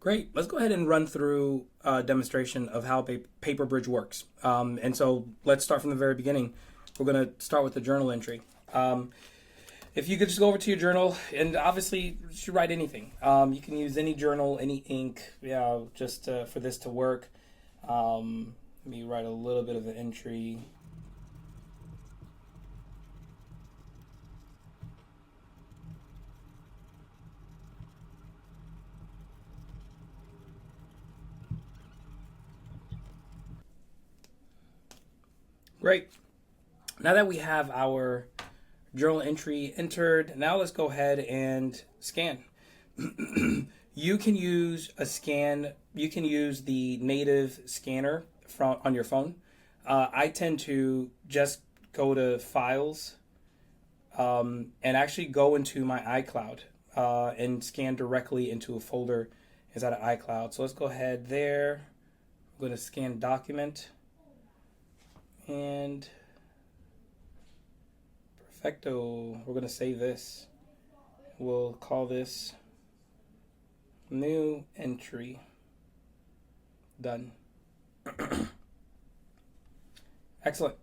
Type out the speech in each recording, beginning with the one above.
Great. Let's go ahead and run through a demonstration of how PaperBridge works. And so let's start from the very beginning. We're going to start with the journal entry. If you could just go over to your journal, and obviously you should write anything. You can use any journal, any ink, just for this to work. Let me write a little bit of an entry. Great. Now that we have our journal entry entered, now let's go ahead and scan. You can use a scan. You can use the native scanner on your phone. I tend to just go to Files and actually go into my iCloud and scan directly into a folder inside of iCloud. So let's go ahead there. I'm going to scan document. And perfecto, we're going to save this. We'll call this new entry. Done. Excellent.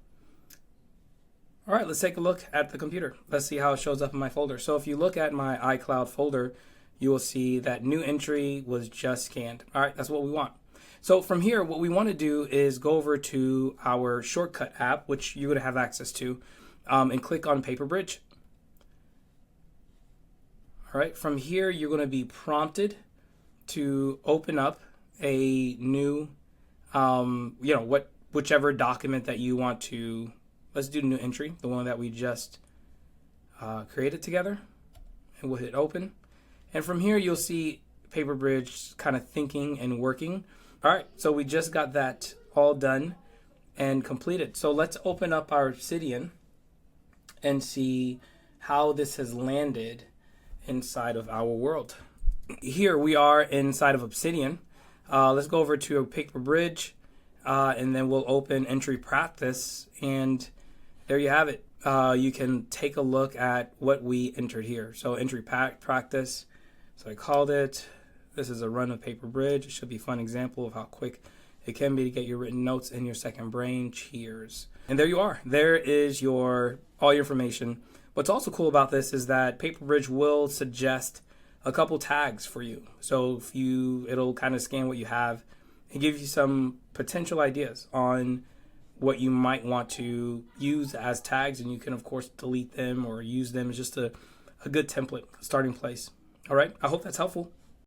All right, let's take a look at the computer. Let's see how it shows up in my folder. So if you look at my iCloud folder, you will see that new entry was just scanned. All right, that's what we want. So from here, what we want to do is go over to our shortcut app, which you're going to have access to, and click on PaperBridge. All right, from here, you're going to be prompted to open up a new, whichever document that you want to. Let's do new entry, the one that we just created together, and we'll hit open. And from here, you'll see PaperBridge kind of thinking and working. All right, so we just got that all done and completed. So let's open up our Obsidian and see how this has landed inside of our world. Here we are inside of Obsidian. Let's go over to PaperBridge and then we'll open entry practice, and there you have it. You can take a look at what we entered here. So entry practice, so I called it. This is a run of PaperBridge. It should be a fun example of how quick it can be to get your written notes in your second brain. Cheers. And there you are. There is all your information. What's also cool about this is that PaperBridge will suggest a couple tags for you. So it'll kind of scan what you have and give you some potential ideas on what you might want to use as tags. And you can, of course, delete them or use them as just a good template, starting place. All right. I hope that's helpful.